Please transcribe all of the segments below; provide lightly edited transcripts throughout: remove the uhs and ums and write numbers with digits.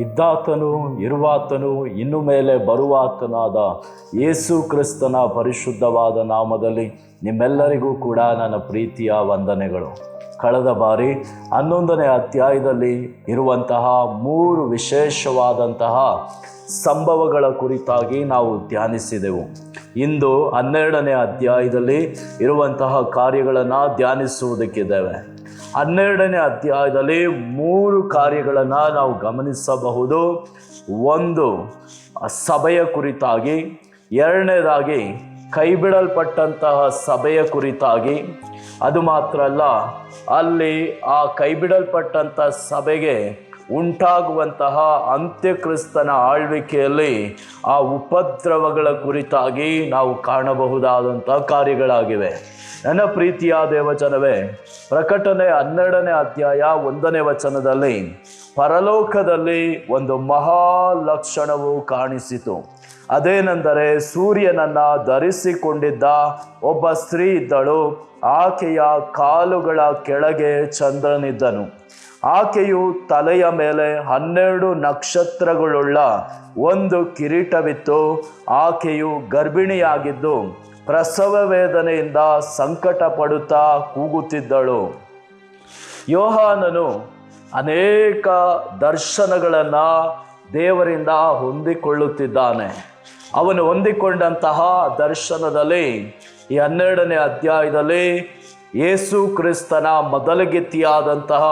ಇದ್ದಾತನು ಇರುವಾತನು ಇನ್ನು ಮೇಲೆ ಬರುವಾತನಾದ ಯೇಸು ಕ್ರಿಸ್ತನ ಪರಿಶುದ್ಧವಾದ ನಾಮದಲ್ಲಿ ನಿಮ್ಮೆಲ್ಲರಿಗೂ ಕೂಡ ನನ್ನ ಪ್ರೀತಿಯ ವಂದನೆಗಳು. ಕಳೆದ ಬಾರಿ 11ನೇ ಅಧ್ಯಾಯದಲ್ಲಿ ಇರುವಂತಹ 3 ವಿಶೇಷವಾದಂತಹ ಸಂಭವಗಳ ಕುರಿತಾಗಿ ನಾವು ಧ್ಯಾನಿಸಿದೆವು. ಇಂದು 12ನೇ ಅಧ್ಯಾಯದಲ್ಲಿ ಇರುವಂತಹ ಕಾರ್ಯಗಳನ್ನು ಧ್ಯಾನಿಸುವುದಕ್ಕಿದ್ದೇವೆ. 12ನೇ ಅಧ್ಯಾಯದಲ್ಲಿ 3 ಕಾರ್ಯಗಳನ್ನು ನಾವು ಗಮನಿಸಬಹುದು. ಒಂದು, ಸಭೆಯ ಕುರಿತಾಗಿ. ಎರಡನೇದಾಗಿ ಕೈಬಿಡಲ್ಪಟ್ಟಂತಹ ಸಭೆಯ ಕುರಿತಾಗಿ. ಅದು ಮಾತ್ರ ಅಲ್ಲ, ಅಲ್ಲಿ ಆ ಕೈಬಿಡಲ್ಪಟ್ಟಂಥ ಸಭೆಗೆ ಉಂಟಾಗುವಂತಹ ಅಂತ್ಯಕ್ರಿಸ್ತನ ಆಳ್ವಿಕೆಯಲ್ಲಿ ಆ ಉಪದ್ರವಗಳ ಕುರಿತಾಗಿ ನಾವು ಕಾಣಬಹುದಾದಂಥ ಕಾರ್ಯಗಳಾಗಿವೆ. ನನ್ನ ಪ್ರೀತಿಯ ದೇವಜನವೇ, ಪ್ರಕಟಣೆ 12ನೇ ಅಧ್ಯಾಯ 1ನೇ ವಚನದಲ್ಲಿ ಪರಲೋಕದಲ್ಲಿ ಒಂದು ಮಹಾಲಕ್ಷಣವು ಕಾಣಿಸಿತು. ಅದೇನೆಂದರೆ, ಸೂರ್ಯನನ್ನು ಧರಿಸಿಕೊಂಡಿದ್ದ ಒಬ್ಬ ಸ್ತ್ರೀ ಇದ್ದಳು. ಆಕೆಯ ಕಾಲುಗಳ ಕೆಳಗೆ ಚಂದ್ರನಿದ್ದನು. ಆಕೆಯು ತಲೆಯ ಮೇಲೆ 12 ನಕ್ಷತ್ರಗಳುಳ್ಳ ಒಂದು ಕಿರೀಟವಿತ್ತು. ಆಕೆಯು ಗರ್ಭಿಣಿಯಾಗಿದ್ದು ಪ್ರಸವ ವೇದನೆಯಿಂದ ಸಂಕಟ ಪಡುತ್ತಾ ಕೂಗುತ್ತಿದ್ದಳು. ಯೋಹಾನನು ಅನೇಕ ದರ್ಶನಗಳನ್ನು ದೇವರಿಂದ ಹೊಂದಿಕೊಳ್ಳುತ್ತಿದ್ದಾನೆ. ಅವನು ಹೊಂದಿಕೊಂಡಂತಹ ದರ್ಶನದಲ್ಲಿ ಈ 12ನೇ ಅಧ್ಯಾಯದಲ್ಲಿ ಯೇಸು ಕ್ರಿಸ್ತನ ಮೊದಲಗಿತ್ತಿಯಾದಂತಹ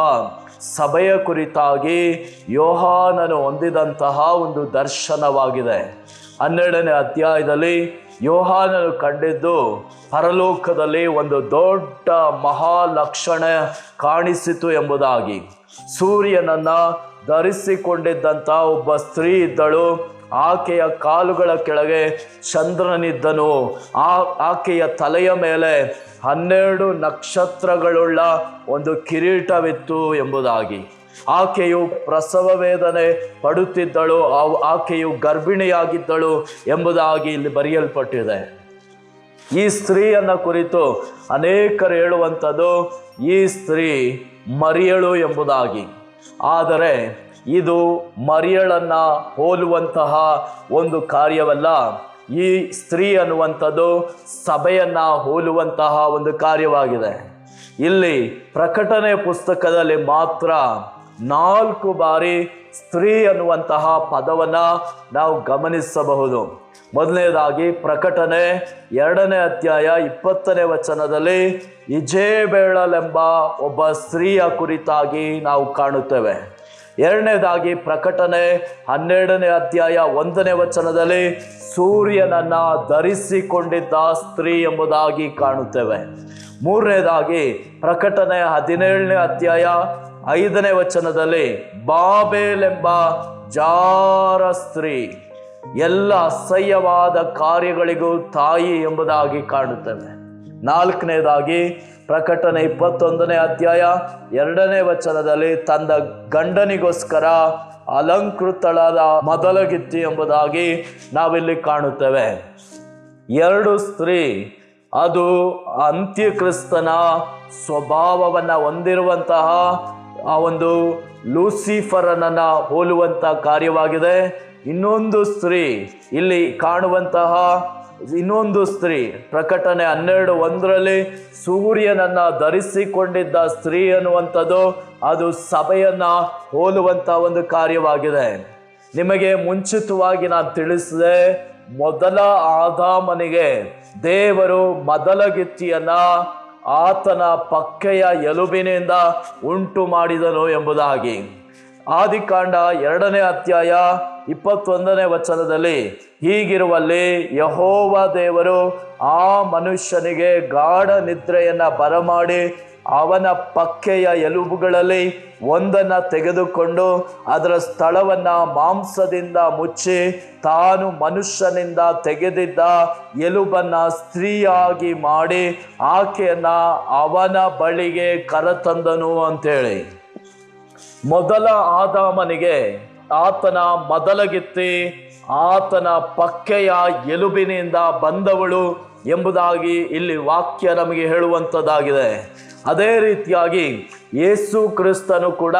ಸಭೆಯ ಕುರಿತಾಗಿ ಯೋಹಾನನು ಹೊಂದಿದಂತಹ ಒಂದು ದರ್ಶನವಾಗಿದೆ. 12ನೇ ಅಧ್ಯಾಯದಲ್ಲಿ ಯೋಹಾನನು ಕಂಡಿದ್ದು ಪರಲೋಕದಲ್ಲಿ ಒಂದು ದೊಡ್ಡ ಮಹಾಲಕ್ಷಣ ಕಾಣಿಸಿತು ಎಂಬುದಾಗಿ. ಸೂರ್ಯನನ್ನು ಧರಿಸಿಕೊಂಡಿದ್ದಂಥ ಒಬ್ಬ ಸ್ತ್ರೀ ಇದ್ದಳು. ಆಕೆಯ ಕಾಲುಗಳ ಕೆಳಗೆ ಚಂದ್ರನಿದ್ದನು. ಆಕೆಯ ತಲೆಯ ಮೇಲೆ 12 ನಕ್ಷತ್ರಗಳುಳ್ಳ ಒಂದು ಕಿರೀಟವಿತ್ತು ಎಂಬುದಾಗಿ. ಆಕೆಯು ಪ್ರಸವ ವೇದನೆ ಪಡುತ್ತಿದ್ದಳು. ಆಕೆಯು ಗರ್ಭಿಣಿಯಾಗಿದ್ದಳು ಎಂಬುದಾಗಿ ಇಲ್ಲಿ ಬರೆಯಲ್ಪಟ್ಟಿದೆ. ಈ ಸ್ತ್ರೀಯನ್ನು ಕುರಿತು ಅನೇಕರು ಹೇಳುವಂಥದ್ದು ಈ ಸ್ತ್ರೀ ಮರಿಯಳು ಎಂಬುದಾಗಿ. ಆದರೆ ಇದು ಮರಿಯಳನ್ನು ಹೋಲುವಂತಹ ಒಂದು ಕಾರ್ಯವಲ್ಲ. ಈ ಸ್ತ್ರೀ ಅನ್ನುವಂಥದ್ದು ಸಭೆಯನ್ನು ಹೋಲುವಂತಹ ಒಂದು ಕಾರ್ಯವಾಗಿದೆ. ಇಲ್ಲಿ ಪ್ರಕಟಣೆ ಪುಸ್ತಕದಲ್ಲಿ ಮಾತ್ರ 4 ಬಾರಿ ಸ್ತ್ರೀ ಅನ್ನುವಂತಹ ಪದವನ್ನು ನಾವು ಗಮನಿಸಬಹುದು. ಮೊದಲನೇದಾಗಿ ಪ್ರಕಟಣೆ 2ನೇ ಅಧ್ಯಾಯ 20ನೇ ವಚನದಲ್ಲಿ ಇಜೇಬೇಳಲೆಂಬ ಒಬ್ಬ ಸ್ತ್ರೀಯ ಕುರಿತಾಗಿ ನಾವು ಕಾಣುತ್ತೇವೆ. ಎರಡನೇದಾಗಿ ಪ್ರಕಟಣೆ 12ನೇ ಅಧ್ಯಾಯ 1ನೇ ವಚನದಲ್ಲಿ ಸೂರ್ಯನನ್ನು ಧರಿಸಿಕೊಂಡಿದ್ದ ಸ್ತ್ರೀ ಎಂಬುದಾಗಿ ಕಾಣುತ್ತೇವೆ. ಮೂರನೇದಾಗಿ ಪ್ರಕಟಣೆ 17ನೇ ಅಧ್ಯಾಯ 5ನೇ ವಚನದಲ್ಲಿ ಬಾಬೇಲ್ ಎಂಬ ಜಾರ ಸ್ತ್ರೀ, ಎಲ್ಲ ಅಸಹ್ಯವಾದ ಕಾರ್ಯಗಳಿಗೂ ತಾಯಿ ಎಂಬುದಾಗಿ ಕಾಣುತ್ತೇವೆ. ನಾಲ್ಕನೇದಾಗಿ ಪ್ರಕಟಣೆ 21ನೇ ಅಧ್ಯಾಯ 2ನೇ ವಚನದಲ್ಲಿ ತನ್ನ ಗಂಡನಿಗೋಸ್ಕರ ಅಲಂಕೃತಳಾದ ಮೊದಲಗಿತ್ತಿ ಎಂಬುದಾಗಿ ನಾವಿಲ್ಲಿ ಕಾಣುತ್ತೇವೆ. 2 ಸ್ತ್ರೀ, ಅದು ಅಂತ್ಯಕ್ರಿಸ್ತನ ಸ್ವಭಾವವನ್ನು ಹೊಂದಿರುವಂತಹ ಆ ಒಂದು ಲೂಸಿಫರನನ್ನು ಹೋಲುವಂಥ ಕಾರ್ಯವಾಗಿದೆ. ಇನ್ನೊಂದು ಸ್ತ್ರೀ, ಇಲ್ಲಿ ಕಾಣುವಂತಹ ಇನ್ನೊಂದು ಸ್ತ್ರೀ ಪ್ರಕಟಣೆ 12:1ರಲ್ಲಿ ಸೂರ್ಯನನ್ನು ಧರಿಸಿಕೊಂಡಿದ್ದ ಸ್ತ್ರೀ ಅನ್ನುವಂಥದ್ದು ಅದು ಸಭೆಯನ್ನು ಹೋಲುವಂಥ ಒಂದು ಕಾರ್ಯವಾಗಿದೆ. ನಿಮಗೆ ಮುಂಚಿತವಾಗಿ ನಾನು ತಿಳಿಸಿದೆ, ಮೊದಲ ಆದಾಮನಿಗೆ ದೇವರು ಮೊದಲಗಿತ್ತಿಯನ್ನು ಆತನ ಪಕ್ಕೆಯ ಎಲುಬಿನಿಂದ ಉಂಟು ಮಾಡಿದನು ಎಂಬುದಾಗಿ. ಆದಿಕಾಂಡ 2ನೇ ಅಧ್ಯಾಯ 21ನೇ ವಚನದಲ್ಲಿ ಹೀಗಿರುವಲ್ಲಿ ಯೆಹೋವ ದೇವರು ಆ ಮನುಷ್ಯನಿಗೆ ಗಾಢ ನಿದ್ರೆಯನ್ನು ಬರಮಾಡಿ ಅವನ ಪಕ್ಕೆಯ ಎಲುಬುಗಳಲ್ಲಿ ಒಂದನ್ನು ತೆಗೆದುಕೊಂಡು ಅದರ ಸ್ಥಳವನ್ನು ಮಾಂಸದಿಂದ ಮುಚ್ಚಿ ತಾನು ಮನುಷ್ಯನಿಂದ ತೆಗೆದಿದ್ದ ಎಲುಬನ್ನು ಸ್ತ್ರೀಯಾಗಿ ಮಾಡಿ ಆಕೆಯನ್ನು ಅವನ ಬಳಿಗೆ ಕರೆತಂದನು ಅಂತೇಳಿ. ಮೊದಲ ಆದಾಮನಿಗೆ ಆತನ ಮೊದಲಗಿತ್ತಿ ಆತನ ಪಕ್ಕೆಯ ಎಲುಬಿನಿಂದ ಬಂದವಳು ಎಂಬುದಾಗಿ ಇಲ್ಲಿ ವಾಕ್ಯ ನಮಗೆ ಹೇಳುವಂಥದ್ದಾಗಿದೆ. ಅದೇ ರೀತಿಯಾಗಿ ಯೇಸು ಕ್ರಿಸ್ತನು ಕೂಡ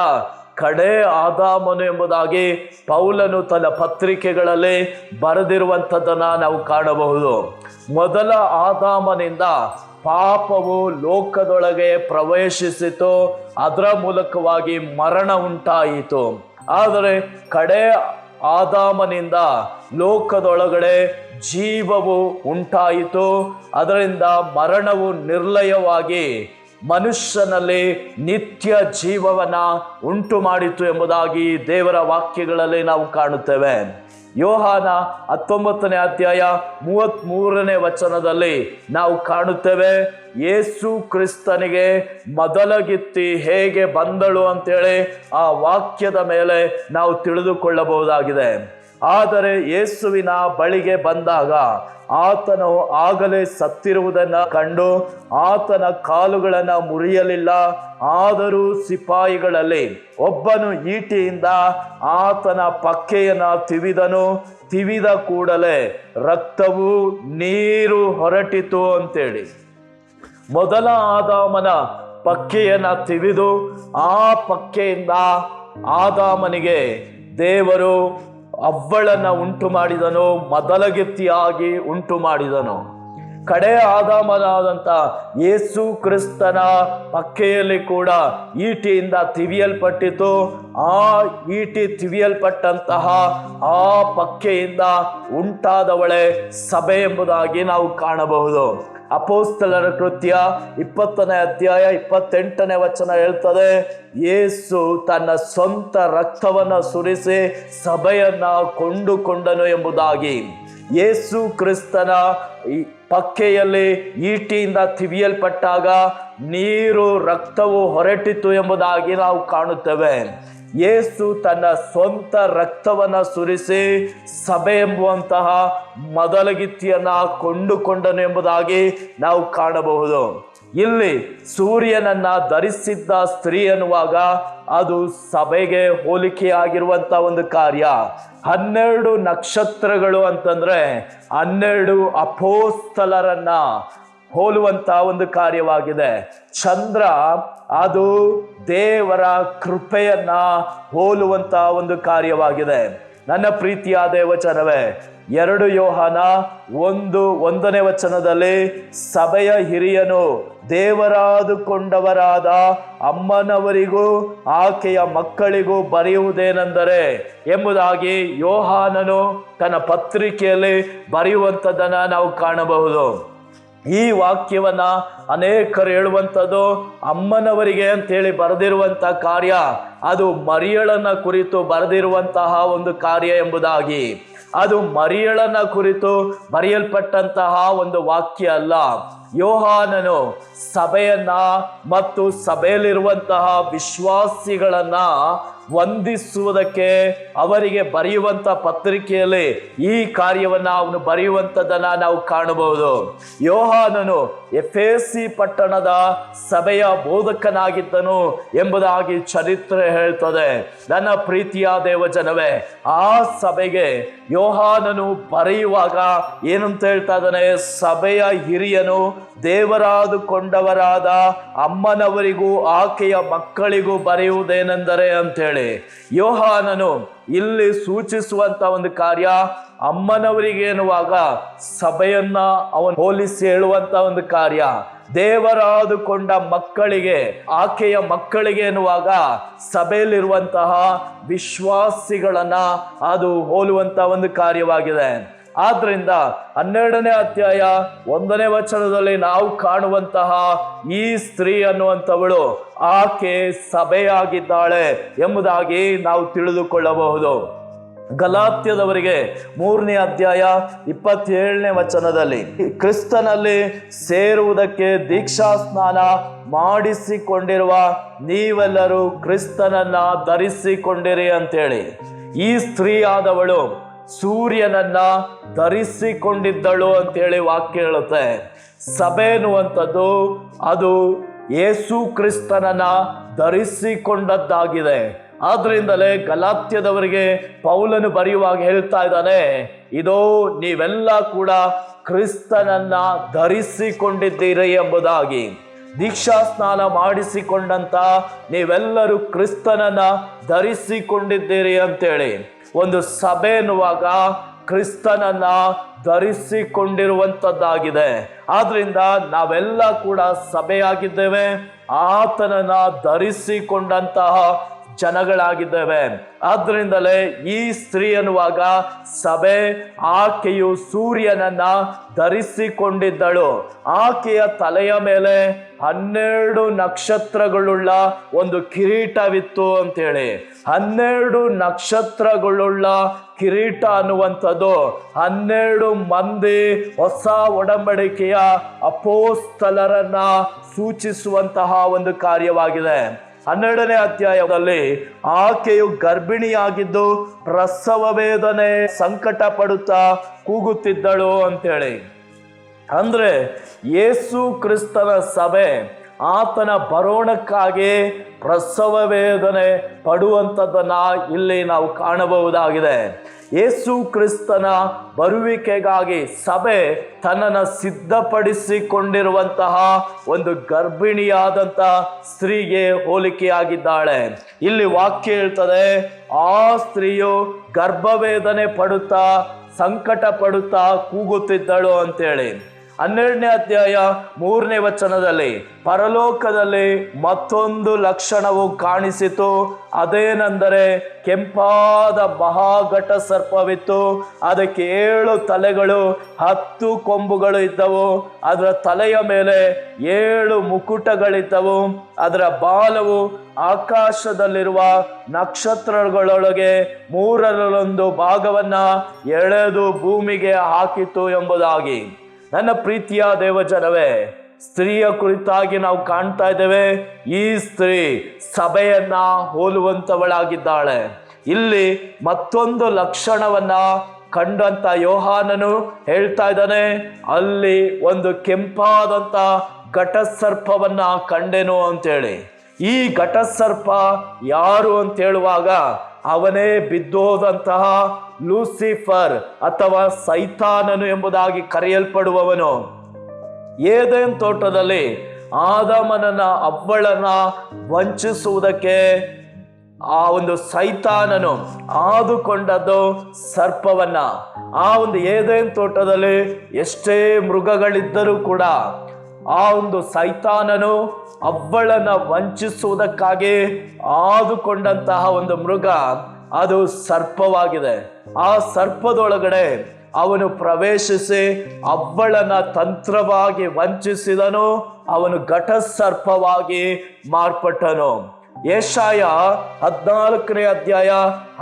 ಕಡೆ ಆದಾಮನು ಎಂಬುದಾಗಿ ಪೌಲನು ತನ್ನ ಪತ್ರಿಕೆಗಳಲ್ಲಿ ಬರೆದಿರುವಂಥದ್ದನ್ನು ನಾವು ಕಾಣಬಹುದು. ಮೊದಲ ಆದಾಮನಿಂದ ಪಾಪವು ಲೋಕದೊಳಗೆ ಪ್ರವೇಶಿಸಿತು, ಅದರ ಮೂಲಕವಾಗಿ ಮರಣ ಉಂಟಾಯಿತು. ಆದರೆ ಕಡೆ ಆದಾಮನಿಂದ ಲೋಕದೊಳಗಡೆ ಜೀವವು ಉಂಟಾಯಿತು, ಅದರಿಂದ ಮರಣವು ನಿರ್ಲಯವಾಗಿ ಮನುಷ್ಯನಲ್ಲಿ ನಿತ್ಯ ಜೀವವನ್ನ ಉಂಟು ಮಾಡಿತು ಎಂಬುದಾಗಿ ದೇವರ ವಾಕ್ಯಗಳಲ್ಲಿ ನಾವು ಕಾಣುತ್ತೇವೆ. ಯೋಹಾನ 19ನೇ ಅಧ್ಯಾಯ 33ನೇ ವಚನದಲ್ಲಿ ನಾವು ಕಾಣುತ್ತೇವೆ, ಯೇಸು ಕ್ರಿಸ್ತನಿಗೆ ಮೊದಲಗಿತ್ತಿ ಹೇಗೆ ಬಂದಳು ಅಂತೇಳಿ ಆ ವಾಕ್ಯದ ಮೇಲೆ ನಾವು ತಿಳಿದುಕೊಳ್ಳಬಹುದಾಗಿದೆ. ಆದರೆ ಯೇಸುವಿನ ಬಳಿಗೆ ಬಂದಾಗ ಆತನು ಆಗಲೇ ಸತ್ತಿರುವುದನ್ನು ಕಂಡು ಆತನ ಕಾಲುಗಳನ್ನು ಮುರಿಯಲಿಲ್ಲ. ಆದರೂ ಸಿಪಾಯಿಗಳಲ್ಲಿ ಒಬ್ಬನು ಈಟಿಯಿಂದ ಆತನ ಪಕ್ಕೆಯನ್ನು ತಿವಿದನು. ತಿವಿದ ಕೂಡಲೇ ರಕ್ತವು ನೀರು ಹೊರಟಿತು ಅಂತೇಳಿ ಮೊದಲ ಆದಾಮನ ಪಕ್ಕೆಯನ್ನು ತಿವಿದು ಆ ಪಕ್ಕೆಯಿಂದ ಆದಾಮನಿಗೆ ದೇವರು ಅವ್ವಳನ್ನು ಉಂಟು ಮಾಡಿದನು, ಮೊದಲಗಿತ್ತಿಯಾಗಿ ಉಂಟು ಮಾಡಿದನು. ಕಡೆ ಆದಾಮನಾದಂಥ ಯೇಸು ಕ್ರಿಸ್ತನ ಪಕ್ಕೆಯಲ್ಲಿ ಕೂಡ ಈಟಿಯಿಂದ ತಿವಿಯಲ್ಪಟ್ಟಿತು. ಆ ಈಟಿ ತಿವಿಯಲ್ಪಟ್ಟಂತಹ ಆ ಪಕ್ಕೆಯಿಂದ ಉಂಟಾದವಳೆ ಸಭೆ ಎಂಬುದಾಗಿ ನಾವು ಕಾಣಬಹುದು. ಅಪೊಸ್ತಲರ ಕೃತ್ಯ 20ನೇ ಅಧ್ಯಾಯ 28ನೇ ವಚನ ಹೇಳ್ತದೆ, ಯೇಸು ತನ್ನ ಸ್ವಂತ ರಕ್ತವನ್ನು ಸುರಿಸಿ ಸಭೆಯನ್ನ ಕೊಂಡುಕೊಂಡನು ಎಂಬುದಾಗಿ. ಯೇಸು ಕ್ರಿಸ್ತನ ಪಕ್ಕೆಯಲ್ಲಿ ಈಟಿಯಿಂದ ತಿವಿಯಲ್ಪಟ್ಟಾಗ ನೀರು ರಕ್ತವು ಹೊರಟಿತು ಎಂಬುದಾಗಿ ನಾವು ಕಾಣುತ್ತೇವೆ. ಯೇಸು ತನ್ನ ಸ್ವಂತ ರಕ್ತವನ್ನು ಸುರಿಸಿ ಸಭೆ ಎಂಬುವಂತಹ ಮೊದಲಗಿತ್ತಿಯನ್ನ ಕೊಂಡುಕೊಂಡನು ಎಂಬುದಾಗಿ ನಾವು ಕಾಣಬಹುದು. ಇಲ್ಲಿ ಸೂರ್ಯನನ್ನ ಧರಿಸಿದ್ದ ಸ್ತ್ರೀ ಎನ್ನುವಾಗ ಅದು ಸಭೆಗೆ ಹೋಲಿಕೆಯಾಗಿರುವಂತ ಒಂದು ಕಾರ್ಯ. 12 ನಕ್ಷತ್ರಗಳು ಅಂತಂದ್ರೆ 12 ಅಪೊಸ್ತಲರನ್ನ ಹೋಲುವಂತ ಒಂದು ಕಾರ್ಯವಾಗಿದೆ. ಚಂದ್ರ ಅದು ದೇವರ ಕೃಪೆಯನ್ನ ಹೋಲುವಂತ ಒಂದು ಕಾರ್ಯವಾಗಿದೆ. ನನ್ನ ಪ್ರೀತಿಯ ದೇವಚನವೇ, 2 ಯೋಹಾನ 1ನೇ ವಚನದಲ್ಲಿ ಸಭೆಯ ಹಿರಿಯನು ದೇವರಾದುಕೊಂಡವರಾದ ಅಮ್ಮನವರಿಗೂ ಆಕೆಯ ಮಕ್ಕಳಿಗೂ ಬರೆಯುವುದೇನೆಂದರೆ ಎಂಬುದಾಗಿ ಯೋಹಾನನು ತನ್ನ ಪತ್ರಿಕೆಯಲ್ಲಿ ಬರೆಯುವಂಥದ್ದನ್ನು ನಾವು ಕಾಣಬಹುದು. ಈ ವಾಕ್ಯವನ್ನ ಅನೇಕರು ಹೇಳುವಂಥದ್ದು ಅಮ್ಮನವರಿಗೆ ಅಂತೇಳಿ ಬರೆದಿರುವಂಥ ಕಾರ್ಯ ಅದು ಮರಿಯಳನ್ನ ಕುರಿತು ಬರೆದಿರುವಂತಹ ಒಂದು ಕಾರ್ಯ ಎಂಬುದಾಗಿ. ಅದು ಮರಿಯಳನ್ನ ಕುರಿತು ಬರೆಯಲ್ಪಟ್ಟಂತಹ ಒಂದು ವಾಕ್ಯ ಅಲ್ಲ. ಯೋಹಾನನು ಸಭೆಯನ್ನ ಮತ್ತು ಸಭೆಯಲ್ಲಿರುವಂತಹ ವಿಶ್ವಾಸಿಗಳನ್ನ ವಂದಿಸುವುದಕ್ಕೆ ಅವರಿಗೆ ಬರೆಯುವಂತ ಪತ್ರಿಕೆಯಲ್ಲಿ ಈ ಕಾರ್ಯವನ್ನ ಅವನು ಬರೆಯುವಂಥದ್ದನ್ನ ನಾವು ಕಾಣಬಹುದು. ಯೋಹಾನನು ಎಫೆಸಿ ಪಟ್ಟಣದ ಸಭೆಯ ಬೋಧಕನಾಗಿದ್ದನು ಎಂಬುದಾಗಿ ಚರಿತ್ರೆ ಹೇಳ್ತದೆ. ನನ್ನ ಪ್ರೀತಿಯ ದೇವಜನವೇ, ಆ ಸಭೆಗೆ ಯೋಹಾನನು ಬರೆಯುವಾಗ ಏನಂತ ಹೇಳ್ತಾ ಇದ್ದಾನೆ? ಸಭೆಯ ಹಿರಿಯನು ದೇವರಾದುಕೊಂಡವರಾದ ಅಮ್ಮನವರಿಗೂ ಆಕೆಯ ಮಕ್ಕಳಿಗೂ ಬರೆಯುವುದೇನೆಂದರೆ ಅಂತೇಳಿ ಯೋಹಾನನು ಇಲ್ಲಿ ಸೂಚಿಸುವಂತ ಒಂದು ಕಾರ್ಯ ಅಮ್ಮನವರಿಗೆ ಎನ್ನುವಾಗ ಸಭೆಯನ್ನ ಅವನು ಹೋಲಿಸಿ ಹೇಳುವಂತ ಒಂದು ಕಾರ್ಯ. ದೇವರಾದುಕೊಂಡ ಮಕ್ಕಳಿಗೆ ಆಕೆಯ ಮಕ್ಕಳಿಗೆ ಎನ್ನುವಾಗ ಸಭೆಯಲ್ಲಿರುವಂತಹ ವಿಶ್ವಾಸಿಗಳನ್ನ ಅದು ಹೋಲುವಂತ ಒಂದು ಕಾರ್ಯವಾಗಿದೆ. ಆದ್ರಿಂದ 12ನೇ ಅಧ್ಯಾಯ 1ನೇ ವಚನದಲ್ಲಿ ನಾವು ಕಾಣುವಂತಹ ಈ ಸ್ತ್ರೀ ಅನ್ನುವಂಥವಳು ಆಕೆ ಸಭೆಯಾಗಿದ್ದಾಳೆ ಎಂಬುದಾಗಿ ನಾವು ತಿಳಿದುಕೊಳ್ಳಬಹುದು. ಗಲಾತ್ಯದವರಿಗೆ 3ನೇ ಅಧ್ಯಾಯ 27ನೇ ವಚನದಲ್ಲಿ ಕ್ರಿಸ್ತನಲ್ಲಿ ಸೇರುವುದಕ್ಕೆ ದೀಕ್ಷಾ ಸ್ನಾನ ಮಾಡಿಸಿಕೊಂಡಿರುವ ನೀವೆಲ್ಲರೂ ಕ್ರಿಸ್ತನನ್ನ ಧರಿಸಿಕೊಂಡಿರಿ ಅಂತೇಳಿ ಈ ಸ್ತ್ರೀ ಆದವಳು ಸೂರ್ಯನನ್ನ ಧರಿಸಿಕೊಂಡಿದ್ದಳು ಅಂತೇಳಿ ವಾಕ್ಯ ಹೇಳುತ್ತೆ. ಸಭೆ ಎನ್ನುವಂಥದ್ದು ಅದು ಯೇಸು ಕ್ರಿಸ್ತನನ್ನ ಧರಿಸಿಕೊಂಡದ್ದಾಗಿದೆ. ಆದ್ರಿಂದಲೇ ಗಲಾತ್ಯದವರಿಗೆ ಪೌಲನು ಬರೆಯುವಾಗ ಹೇಳ್ತಾ ಇದ್ದಾನೆ, ಇದೋ ನೀವೆಲ್ಲ ಕೂಡ ಕ್ರಿಸ್ತನನ್ನ ಧರಿಸಿಕೊಂಡಿದ್ದೀರಿ ಎಂಬುದಾಗಿ. ದೀಕ್ಷಾ ಸ್ನಾನ ಮಾಡಿಸಿಕೊಂಡಂತ ನೀವೆಲ್ಲರೂ ಕ್ರಿಸ್ತನನ್ನ ಧರಿಸಿಕೊಂಡಿದ್ದೀರಿ ಅಂತೇಳಿ. ಒಂದು ಸಭೆ ಎನ್ನುವಾಗ ಕ್ರಿಸ್ತನನ್ನ ಧರಿಸಿಕೊಂಡಿರುವಂಥದ್ದಾಗಿದೆ. ಆದ್ರಿಂದ ನಾವೆಲ್ಲ ಕೂಡ ಸಭೆಯಾಗಿದ್ದೇವೆ, ಆತನನ್ನ ಧರಿಸಿಕೊಂಡಂತಹ ಜನಗಳಾಗಿದ್ದೇವೆ. ಆದ್ರಿಂದಲೇ ಈ ಸ್ತ್ರೀ ಅನ್ನುವಾಗ ಸಭೆ, ಆಕೆಯು ಸೂರ್ಯನನ್ನ ಧರಿಸಿಕೊಂಡಿದ್ದಳು. ಆಕೆಯ ತಲೆಯ ಮೇಲೆ 12 ನಕ್ಷತ್ರಗಳುಳ್ಳ ಒಂದು ಕಿರೀಟವಿತ್ತು ಅಂತೇಳಿ. 12 ನಕ್ಷತ್ರಗಳುಳ್ಳ ಕಿರೀಟ ಅನ್ನುವಂಥದ್ದು 12 ಮಂದಿ ಹೊಸ ಒಡಂಬಡಿಕೆಯ ಅಪೋಸ್ತಲರನ್ನ ಸೂಚಿಸುವಂತಹ ಒಂದು ಕಾರ್ಯವಾಗಿದೆ. 12ನೇ ಅಧ್ಯಾಯದಲ್ಲಿ ಆಕೆಯು ಗರ್ಭಿಣಿಯಾಗಿದ್ದು ಪ್ರಸವ ವೇದನೆ ಸಂಕಟ ಪಡುತ್ತಾ ಕೂಗುತ್ತಿದ್ದಳು ಅಂತೇಳಿ. ಅಂದ್ರೆ ಯೇಸು ಕ್ರಿಸ್ತನ ಸಭೆ ಆತನ ಬರೋಣಕ್ಕಾಗಿ ಪ್ರಸವ ವೇದನೆ ಪಡುವಂಥದ್ದನ್ನ ಇಲ್ಲಿ ನಾವು ಕಾಣಬಹುದಾಗಿದೆ. ಯೇಸು ಕ್ರಿಸ್ತನ ಬರುವಿಕೆಗಾಗಿ ಸಭೆ ತನ್ನನ್ನು ಸಿದ್ಧಪಡಿಸಿಕೊಂಡಿರುವಂತಹ ಒಂದು ಗರ್ಭಿಣಿಯಾದಂಥ ಸ್ತ್ರೀಗೆ ಹೋಲಿಕೆಯಾಗಿದ್ದಾಳೆ. ಇಲ್ಲಿ ವಾಕ್ಯ ಹೇಳ್ತದೆ, ಆ ಸ್ತ್ರೀಯು ಗರ್ಭವೇದನೆ ಪಡುತ್ತಾ ಸಂಕಟ ಪಡುತ್ತಾ ಕೂಗುತ್ತಿದ್ದಳು ಅಂತೇಳಿ. 12ನೇ ಅಧ್ಯಾಯ 3ನೇ ವಚನದಲ್ಲಿ ಪರಲೋಕದಲ್ಲಿ ಮತ್ತೊಂದು ಲಕ್ಷಣವು ಕಾಣಿಸಿತು. ಅದೇನೆಂದರೆ ಕೆಂಪಾದ ಮಹಾಘಟ ಸರ್ಪವಿತ್ತು. ಅದಕ್ಕೆ 7 ತಲೆಗಳು 10 ಕೊಂಬುಗಳು ಇದ್ದವು. ಅದರ ತಲೆಯ ಮೇಲೆ 7 ಮುಕುಟಗಳಿದ್ದವು. ಅದರ ಬಾಲವು ಆಕಾಶದಲ್ಲಿರುವ ನಕ್ಷತ್ರಗಳೊಳಗೆ 1/3 ಭಾಗವನ್ನ ಎಳೆದು ಭೂಮಿಗೆ ಹಾಕಿತು ಎಂಬುದಾಗಿ. ನನ್ನ ಪ್ರೀತಿಯ ದೇವಜನವೇ, ಸ್ತ್ರೀಯ ಕುರಿತಾಗಿ ನಾವು ಕಾಣ್ತಾ ಇದ್ದೇವೆ. ಈ ಸ್ತ್ರೀ ಸಭೆಯನ್ನ ಹೋಲುವಂತವಳಾಗಿದ್ದಾಳೆ. ಇಲ್ಲಿ ಮತ್ತೊಂದು ಲಕ್ಷಣವನ್ನ ಕಂಡಂತ ಯೋಹಾನನು ಹೇಳ್ತಾ ಇದ್ದಾನೆ, ಅಲ್ಲಿ ಒಂದು ಕೆಂಪಾದಂತ ಘಟಸರ್ಪವನ್ನ ಕಂಡೆನು ಅಂತೇಳಿ. ಈ ಘಟಸರ್ಪ ಯಾರು ಅಂತ ಹೇಳುವಾಗ ಅವನೇ ಬಿದ್ದೋದಂತಹ ಲೂಸಿಫರ್ ಅಥವಾ ಸೈತಾನನು ಎಂಬುದಾಗಿ ಕರೆಯಲ್ಪಡುವವನು. ಏದೆನ್ ತೋಟದಲ್ಲಿ ಆದಾಮನನ್ನ ಅವ್ವಳನ್ನ ವಂಚಿಸುವುದಕ್ಕೆ ಆ ಒಂದು ಸೈತಾನನು ಆದುಕೊಂಡದ್ದು ಸರ್ಪವನ್ನ. ಆ ಒಂದು ಏದೆನ್ ತೋಟದಲ್ಲಿ ಎಷ್ಟೇ ಮೃಗಗಳಿದ್ದರೂ ಕೂಡ ಆ ಒಂದು ಸೈತಾನನು ಅವ್ವಳನ್ನ ವಂಚಿಸುವುದಕ್ಕಾಗಿ ಆದುಕೊಂಡಂತಹ ಒಂದು ಮೃಗ ಅದು ಸರ್ಪವಾಗಿದೆ. ಆ ಸರ್ಪದೊಳಗಡೆ ಅವನು ಪ್ರವೇಶಿಸಿ ಅವ್ವಳನ್ನ ತಂತ್ರವಾಗಿ ವಂಚಿಸಿದನು. ಅವನು ಘಟಸರ್ಪವಾಗಿ ಮಾರ್ಪಟ್ಟನು. ಯೆಶಾಯ 14ನೇ ಅಧ್ಯಾಯ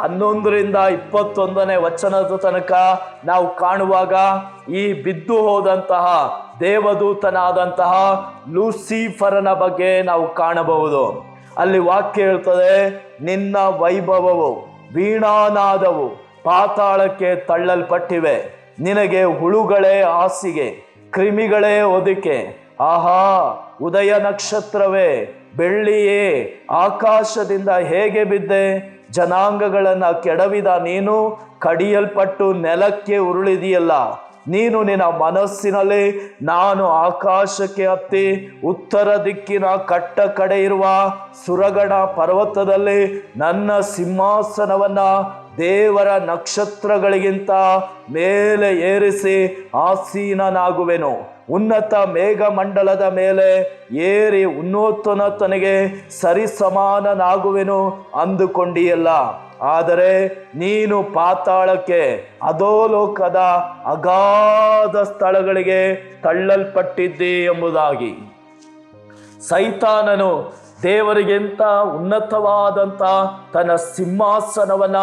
11ರಿಂದ 21ನೇ ವಚನದ ತನಕ ನಾವು ಕಾಣುವಾಗ ಈ ಬಿದ್ದು ಹೋದಂತಹ ದೇವದೂತನಾದಂತಹ ಲೂಸಿಫರನ ಬಗ್ಗೆ ನಾವು ಕಾಣಬಹುದು. ಅಲ್ಲಿ ವಾಕ್ಯ ಹೇಳ್ತದೆ, ನಿನ್ನ ವೈಭವವು ವೀಣಾನಾದವು ಪಾತಾಳಕ್ಕೆ ತಳ್ಳಲ್ಪಟ್ಟಿವೆ. ನಿನಗೆ ಹುಳುಗಳೇ ಹಾಸಿಗೆ, ಕ್ರಿಮಿಗಳೇ ಹೊದಿಕೆ. ಆಹಾ, ಉದಯ ನಕ್ಷತ್ರವೇ, ಬೆಳ್ಳಿಯೇ, ಆಕಾಶದಿಂದ ಹೇಗೆ ಬಿದ್ದೆ? ಜನಾಂಗಗಳನ್ನ ಕೆಡವಿದ ನೀನು ಕಡಿಯಲ್ಪಟ್ಟು ನೆಲಕ್ಕೆ ಉರುಳಿದೆಯಲ್ಲ. ನೀನು ನಿನ್ನ ಮನಸ್ಸಿನಲ್ಲಿ, ನಾನು ಆಕಾಶಕ್ಕೆ ಹತ್ತಿ ಉತ್ತರ ದಿಕ್ಕಿನ ಕಟ್ಟ ಕಡೆ ಇರುವ ಸುರಗಣ ಪರ್ವತದಲ್ಲಿ ನನ್ನ ಸಿಂಹಾಸನವನ್ನ ದೇವರ ನಕ್ಷತ್ರಗಳಿಗಿಂತ ಮೇಲೆ ಏರಿಸಿ ಆಸೀನನಾಗುವೆನು. ಉನ್ನತ ಮೇಘಮಂಡಲದ ಮೇಲೆ ಏರಿ ಉನ್ನೋನ್ನತನಿಗೆ ಸರಿಸಮಾನನಾಗುವೆನು ಅಂದುಕೊಂಡಿಯಲ್ಲ. ಆದರೆ ನೀನು ಪಾತಾಳಕ್ಕೆ, ಅಧೋಲೋಕದ ಅಗಾಧ ಸ್ಥಳಗಳಿಗೆ ತಳ್ಳಲ್ಪಟ್ಟಿದ್ದಿ ಎಂಬುದಾಗಿ. ಸೈತಾನನು ದೇವರಿಗಿಂತ ಉನ್ನತವಾದಂಥ ತನ್ನ ಸಿಂಹಾಸನವನ್ನ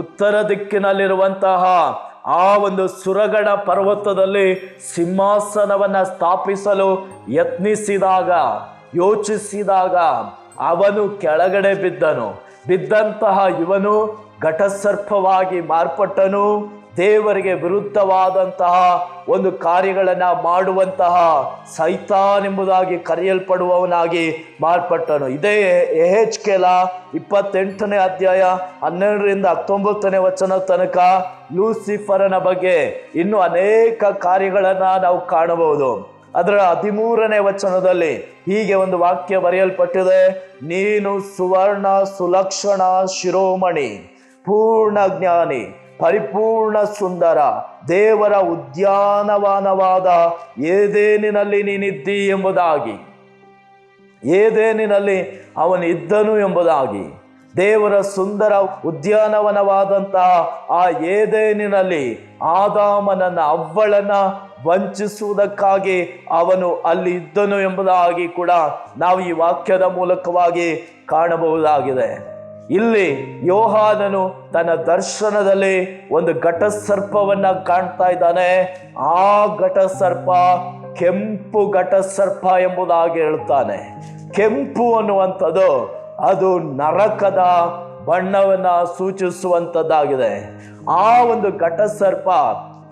ಉತ್ತರ ದಿಕ್ಕಿನಲ್ಲಿರುವಂತಹ ಆ ಒಂದು ಸುರಗಣ ಪರ್ವತದಲ್ಲಿ ಸಿಂಹಾಸನವನ್ನ ಸ್ಥಾಪಿಸಲು ಯತ್ನಿಸಿದಾಗ, ಯೋಚಿಸಿದಾಗ ಅವನು ಕೆಳಗಡೆ ಬಿದ್ದನು. ಬಿದ್ದಂತಹ ಇವನು ಘಟಸರ್ಪವಾಗಿ ಮಾರ್ಪಟ್ಟನು. ದೇವರಿಗೆ ವಿರುದ್ಧವಾದಂತಹ ಒಂದು ಕಾರ್ಯಗಳನ್ನ ಮಾಡುವಂತಹ ಸೈತಾನ್ ಎಂಬುದಾಗಿ ಕರೆಯಲ್ಪಡುವವನಾಗಿ ಮಾರ್ಪಟ್ಟನು. ಇದೇ ಯೆಹೆಜ್ಕೇಲ 28ನೇ ಅಧ್ಯಾಯ 12ರಿಂದ 19ನೇ ವಚನ ತನಕ ಲೂಸಿಫರನ ಬಗ್ಗೆ ಇನ್ನೂ ಅನೇಕ ಕಾರ್ಯಗಳನ್ನ ನಾವು ಕಾಣಬಹುದು. ಅದರ 13ನೇ ವಚನದಲ್ಲಿ ಹೀಗೆ ಒಂದು ವಾಕ್ಯ ಬರೆಯಲ್ಪಟ್ಟಿದೆ, ನೀನು ಸುವರ್ಣ ಸುಲಕ್ಷಣ ಶಿರೋಮಣಿ, ಪೂರ್ಣ ಜ್ಞಾನಿ, ಪರಿಪೂರ್ಣ ಸುಂದರ, ದೇವರ ಉದ್ಯಾನವನವಾದ ಏದೇನಿನಲ್ಲಿ ನೀನಿದ್ದಿ ಎಂಬುದಾಗಿ, ಏದೇನಿನಲ್ಲಿ ಅವನು ಇದ್ದನು ಎಂಬುದಾಗಿ, ದೇವರ ಸುಂದರ ಉದ್ಯಾನವನವಾದಂತಹ ಆ ಏದೇನಿನಲ್ಲಿ ಆದಾಮನನ್ನ ಅವ್ವಳನ್ನ ವಂಚಿಸುವುದಕ್ಕಾಗಿ ಅವನು ಅಲ್ಲಿ ಇದ್ದನು ಎಂಬುದಾಗಿ ಕೂಡ ನಾವು ಈ ವಾಕ್ಯದ ಮೂಲಕವಾಗಿ ಕಾಣಬಹುದಾಗಿದೆ. ಇಲ್ಲಿ ಯೋಹಾನನು ತನ್ನ ದರ್ಶನದಲ್ಲಿ ಒಂದು ಘಟಸರ್ಪವನ್ನ ಕಾಣ್ತಾ ಇದ್ದಾನೆ. ಆ ಘಟಸರ್ಪ ಕೆಂಪು ಘಟಸರ್ಪ ಎಂಬುದಾಗಿ ಹೇಳ್ತಾನೆ. ಕೆಂಪು ಅನ್ನುವಂಥದ್ದು ಅದು ನರಕದ ಬಣ್ಣವನ್ನ ಸೂಚಿಸುವಂಥದ್ದಾಗಿದೆ. ಆ ಒಂದು ಘಟಸರ್ಪ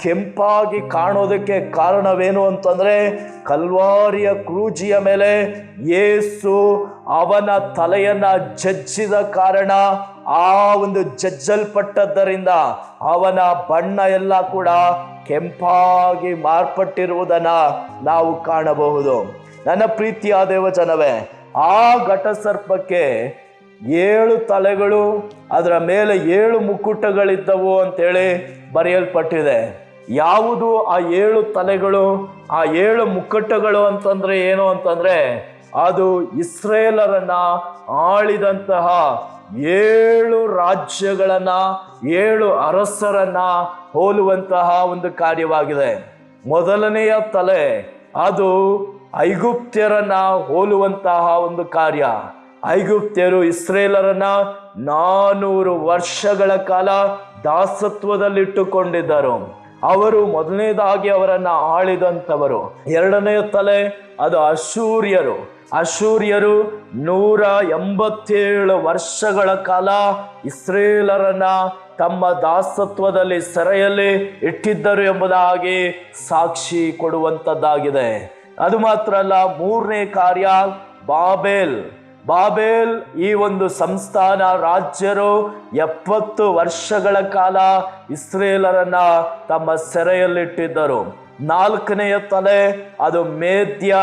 ಕೆಂಪಾಗಿ ಕಾಣೋದಕ್ಕೆ ಕಾರಣವೇನು ಅಂತಂದ್ರೆ, ಕಲ್ವಾರಿಯ ಕ್ರೂಜಿಯ ಮೇಲೆ ಯೇಸು ಅವನ ತಲೆಯನ್ನ ಜಜ್ಜಿದ ಕಾರಣ, ಆ ಒಂದು ಜಜ್ಜಲ್ಪಟ್ಟದ್ದರಿಂದ ಅವನ ಬಣ್ಣ ಎಲ್ಲ ಕೂಡ ಕೆಂಪಾಗಿ ಮಾರ್ಪಟ್ಟಿರುವುದನ್ನ ನಾವು ಕಾಣಬಹುದು. ನನ್ನ ಪ್ರೀತಿಯ ದೇವಜನವೇ, ಆ ಘಟಸರ್ಪಕ್ಕೆ 7 ತಲೆಗಳು, ಅದರ ಮೇಲೆ 7 ಮುಕ್ಕುಟಗಳಿದ್ದವು ಅಂತೇಳಿ ಬರೆಯಲ್ಪಟ್ಟಿದೆ. ಯಾವುದು ಆ 7 ತಲೆಗಳು, ಆ 7 ಮುಕ್ಕುಟಗಳು ಅಂತಂದ್ರೆ ಏನು ಅಂತಂದ್ರೆ, ಅದು ಇಸ್ರೇಲರನ್ನ ಆಳಿದಂತಹ 7 ರಾಜ್ಯಗಳನ್ನ, 7 ಅರಸರನ್ನ ಹೋಲುವಂತಹ ಒಂದು ಕಾರ್ಯವಾಗಿದೆ. ಮೊದಲನೆಯ ತಲೆ ಅದು ಐಗುಪ್ತ್ಯರನ್ನ ಹೋಲುವಂತಹ ಒಂದು ಕಾರ್ಯ. ಐಗುಪ್ತ್ಯರು ಇಸ್ರೇಲರನ್ನ 400 ವರ್ಷಗಳ ಕಾಲ ದಾಸತ್ವದಲ್ಲಿಟ್ಟುಕೊಂಡಿದ್ದರು. ಅವರು ಮೊದಲನೇದಾಗಿ ಅವರನ್ನ ಆಳಿದಂಥವರು. ಎರಡನೆಯ ತಲೆ ಅದು ಅಶೂರ್ಯರು. ಅಶೂರ್ಯರು 187 ವರ್ಷಗಳ ಕಾಲ ಇಸ್ರೇಲರನ್ನ ತಮ್ಮ ದಾಸತ್ವದಲ್ಲಿ ಸೆರೆಯಲ್ಲಿ ಇಟ್ಟಿದ್ದರು ಎಂಬುದಾಗಿ ಸಾಕ್ಷಿ ಕೊಡುವಂಥದ್ದಾಗಿದೆ. ಅದು ಮಾತ್ರ ಅಲ್ಲ, 3ನೇ ಕಾರ್ಯ ಬಾಬೆಲ್. ಬಾಬೆಲ್ ಈ ಒಂದು ಸಂಸ್ಥಾನ ರಾಜ್ಯರು 70 ವರ್ಷಗಳ ಕಾಲ ಇಸ್ರೇಲರನ್ನ ತಮ್ಮ ಸೆರೆಯಲ್ಲಿಟ್ಟಿದ್ದರು. 4ನೆಯ ತಲೆ ಅದು ಮೇದ್ಯ,